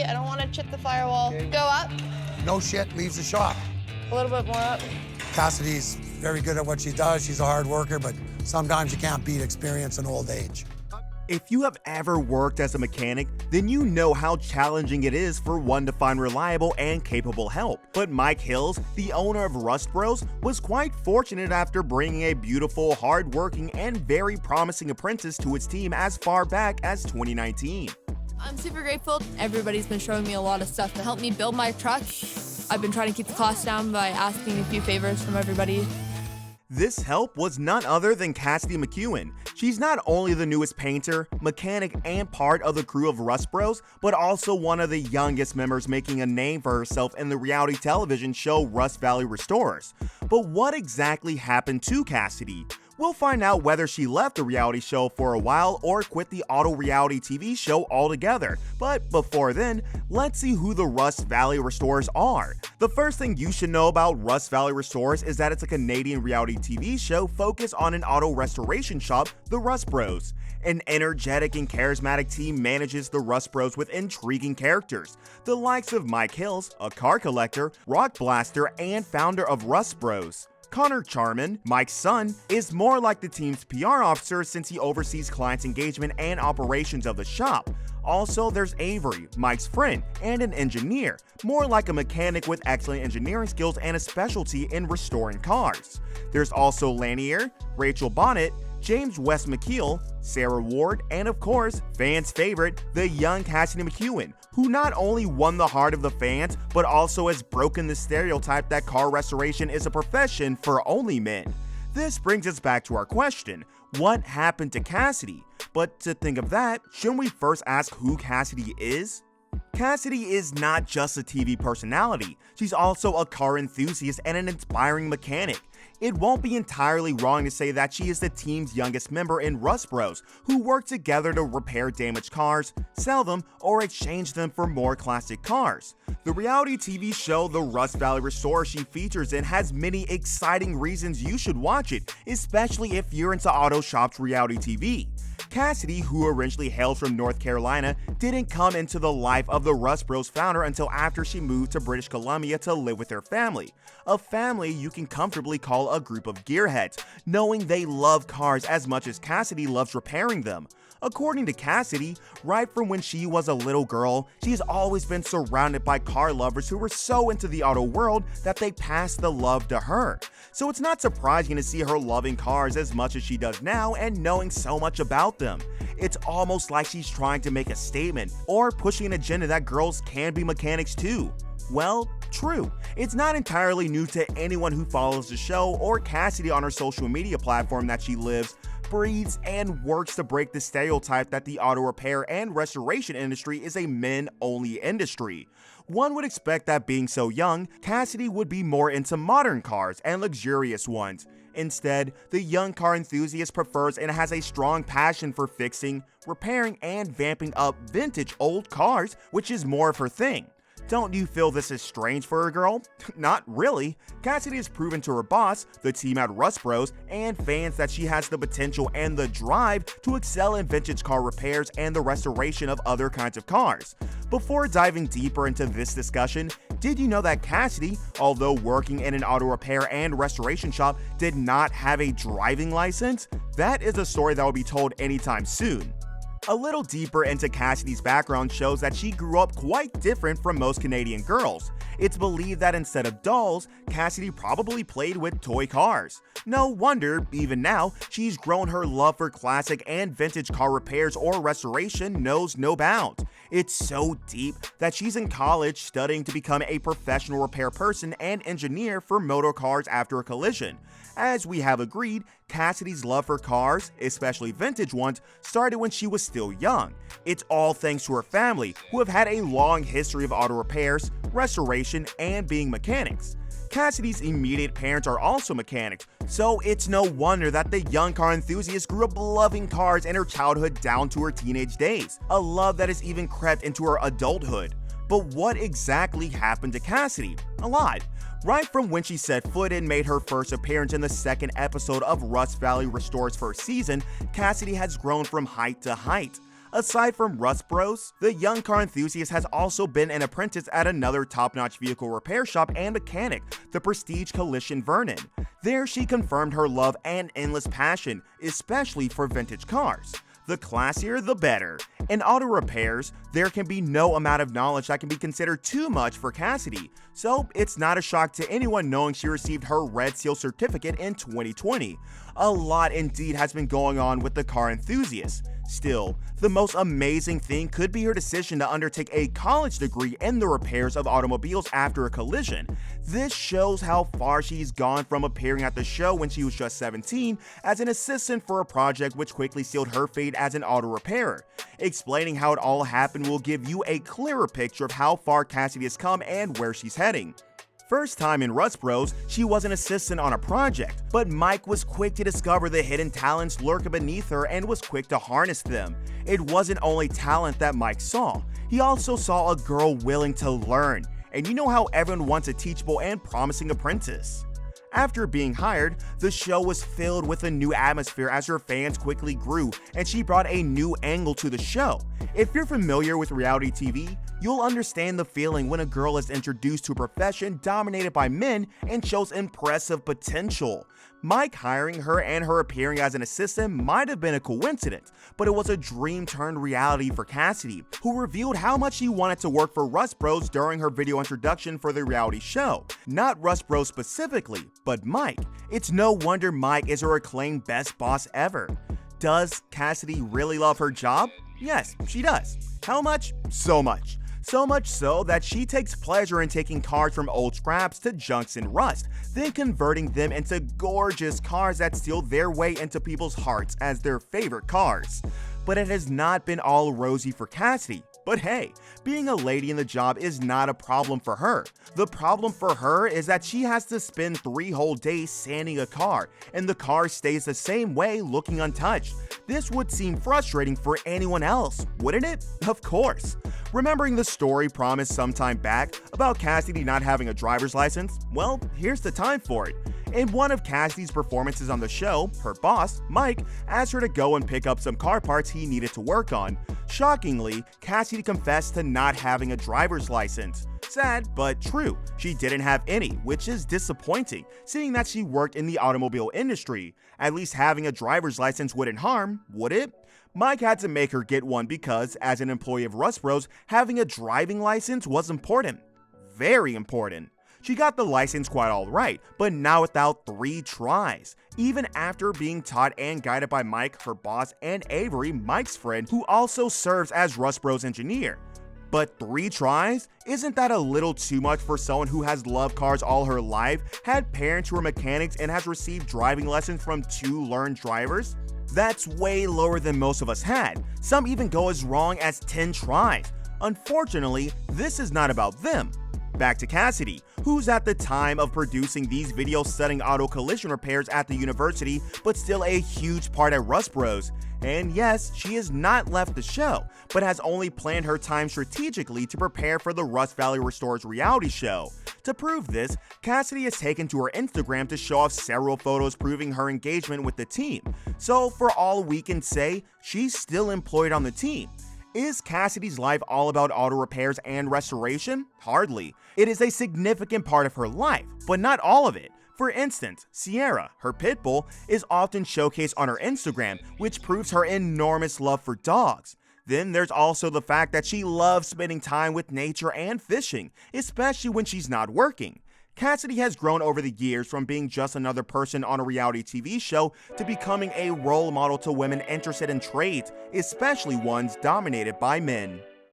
I don't want to chip the firewall. Okay. Go up. No shit, leaves the shop. A little bit more up. Cassidy's very good at what she does. She's a hard worker, but sometimes you can't beat experience and old age. If you have ever worked as a mechanic, then you know how challenging it is for one to find reliable and capable help. But Mike Hills, the owner of Rust Bros, was quite fortunate after bringing a beautiful, hard-working, and very promising apprentice to his team as far back as 2019. I'm super grateful. Everybody's been showing me a lot of stuff to help me build my truck. I've been trying to keep the cost down by asking a few favors from everybody. This help was none other than Cassidy Mceown. She's not only the newest painter, mechanic, and part of the crew of Rust Bros, but also one of the youngest members making a name for herself in the reality television show Rust Valley Restorers. But what exactly happened to Cassidy? We'll find out whether she left the reality show for a while or quit the auto reality TV show altogether. But before then, let's see who the Rust Valley Restorers are. The first thing you should know about Rust Valley Restorers is that it's a Canadian reality TV show focused on an auto restoration shop, the Rust Bros. An energetic and charismatic team manages the Rust Bros with intriguing characters, the likes of Mike Hills, a car collector, rock blaster, and founder of Rust Bros. Connor Charman, Mike's son, is more like the team's PR officer since he oversees clients' engagement and operations of the shop. Also, there's Avery, Mike's friend, and an engineer, more like a mechanic with excellent engineering skills and a specialty in restoring cars. There's also Lanier, Rachel Bonnet, James West McKeel, Sarah Ward, and of course, fans' favorite, the young Cassidy Mceown, who not only won the heart of the fans, but also has broken the stereotype that car restoration is a profession for only men. This brings us back to our question, what happened to Cassidy? But to think of that, shouldn't we first ask who Cassidy is? Cassidy is not just a TV personality, she's also a car enthusiast and an inspiring mechanic. It won't be entirely wrong to say that she is the team's youngest member in Rust Bros, who work together to repair damaged cars, sell them, or exchange them for more classic cars. The reality TV show The Rust Valley Restorer she features in has many exciting reasons you should watch it, especially if you're into auto shops reality TV. Cassidy, who originally hails from North Carolina, didn't come into the life of the Rust Bros founder until after she moved to British Columbia to live with her family. A family you can comfortably call a group of gearheads, knowing they love cars as much as Cassidy loves repairing them. According to Cassidy, right from when she was a little girl, she has always been surrounded by car lovers who were so into the auto world that they passed the love to her. So it's not surprising to see her loving cars as much as she does now and knowing so much about them. It's almost like she's trying to make a statement or pushing an agenda that girls can be mechanics too. Well, true. It's not entirely new to anyone who follows the show or Cassidy on her social media platform that she lives, breathes, and works to break the stereotype that the auto repair and restoration industry is a men-only industry. One would expect that being so young, Cassidy would be more into modern cars and luxurious ones. Instead, the young car enthusiast prefers and has a strong passion for fixing, repairing, and vamping up vintage old cars, which is more of her thing. Don't you feel this is strange for a girl? Not really. Cassidy has proven to her boss, the team at Rust Bros, and fans that she has the potential and the drive to excel in vintage car repairs and the restoration of other kinds of cars. Before diving deeper into this discussion, did you know that Cassidy, although working in an auto repair and restoration shop, did not have a driving license? That is a story that will be told anytime soon. A little deeper into Cassidy's background shows that she grew up quite different from most Canadian girls. It's believed that instead of dolls, Cassidy probably played with toy cars. No wonder, even now, she's grown her love for classic and vintage car repairs or restoration knows no bounds. It's so deep that she's in college studying to become a professional repair person and engineer for motor cars after a collision. As we have agreed, Cassidy's love for cars, especially vintage ones, started when she was still young. It's all thanks to her family, who have had a long history of auto repairs, restoration, and being mechanics. Cassidy's immediate parents are also mechanics, so it's no wonder that the young car enthusiast grew up loving cars in her childhood down to her teenage days, a love that has even crept into her adulthood. But what exactly happened to Cassidy? A lot. Right from when she set foot and made her first appearance in the second episode of Rust Valley Restore's first season, Cassidy has grown from height to height. Aside from Rust Bros, the young car enthusiast has also been an apprentice at another top-notch vehicle repair shop and mechanic, the Prestige Collision Vernon. There she confirmed her love and endless passion, especially for vintage cars. The classier, the better. In auto repairs, there can be no amount of knowledge that can be considered too much for Cassidy, so it's not a shock to anyone knowing she received her Red Seal certificate in 2020. A lot indeed has been going on with the car enthusiast. Still, the most amazing thing could be her decision to undertake a college degree in the repairs of automobiles after a collision. This shows how far she's gone from appearing at the show when she was just 17 as an assistant for a project which quickly sealed her fate as an auto repairer. Explaining how it all happened will give you a clearer picture of how far Cassidy has come and where she's heading. First time in Rust Bros, she was an assistant on a project, but Mike was quick to discover the hidden talents lurking beneath her and was quick to harness them. It wasn't only talent that Mike saw, he also saw a girl willing to learn, and you know how everyone wants a teachable and promising apprentice. After being hired, the show was filled with a new atmosphere as her fans quickly grew, and she brought a new angle to the show. If you're familiar with reality TV, you'll understand the feeling when a girl is introduced to a profession dominated by men and shows impressive potential. Mike hiring her and her appearing as an assistant might have been a coincidence, but it was a dream turned reality for Cassidy, who revealed how much she wanted to work for Rust Bros during her video introduction for the reality show. Not Rust Bros specifically, but Mike. It's no wonder Mike is her acclaimed best boss ever. Does Cassidy really love her job? Yes, she does. How much? So much. So much so that she takes pleasure in taking cars from old scraps to junks and rust, then converting them into gorgeous cars that steal their way into people's hearts as their favorite cars. But it has not been all rosy for Cassidy. But hey, being a lady in the job is not a problem for her. The problem for her is that she has to spend 3 whole days sanding a car, and the car stays the same way looking untouched. This would seem frustrating for anyone else, wouldn't it? Of course. Remembering the story promised some time back about Cassidy not having a driver's license? Well, here's the time for it. In one of Cassidy's performances on the show, her boss, Mike, asked her to go and pick up some car parts he needed to work on. Shockingly, Cassidy confessed to not having a driver's license. Sad, but true, she didn't have any, which is disappointing, seeing that she worked in the automobile industry. At least having a driver's license wouldn't harm, would it? Mike had to make her get one because, as an employee of Rust Bros, having a driving license was important. Very important. She got the license quite alright, but not without 3 tries. Even after being taught and guided by Mike, her boss, and Avery, Mike's friend, who also serves as Rust Bros' engineer. But 3 tries? Isn't that a little too much for someone who has loved cars all her life, had parents who are mechanics, and has received driving lessons from 2 learned drivers? That's way lower than most of us had. Some even go as wrong as 10 tries. Unfortunately, this is not about them. Back to Cassidy, who's at the time of producing these videos studying auto collision repairs at the university, but still a huge part at Rust Bros. And yes, she has not left the show, but has only planned her time strategically to prepare for the Rust Valley Restorers reality show. To prove this, Cassidy has taken to her Instagram to show off several photos proving her engagement with the team. So for all we can say, she's still employed on the team. Is Cassidy's life all about auto repairs and restoration? Hardly. It is a significant part of her life, but not all of it. For instance, Sierra, her pit bull, is often showcased on her Instagram, which proves her enormous love for dogs. Then there's also the fact that she loves spending time with nature and fishing, especially when she's not working. Cassidy has grown over the years from being just another person on a reality TV show to becoming a role model to women interested in trades, especially ones dominated by men.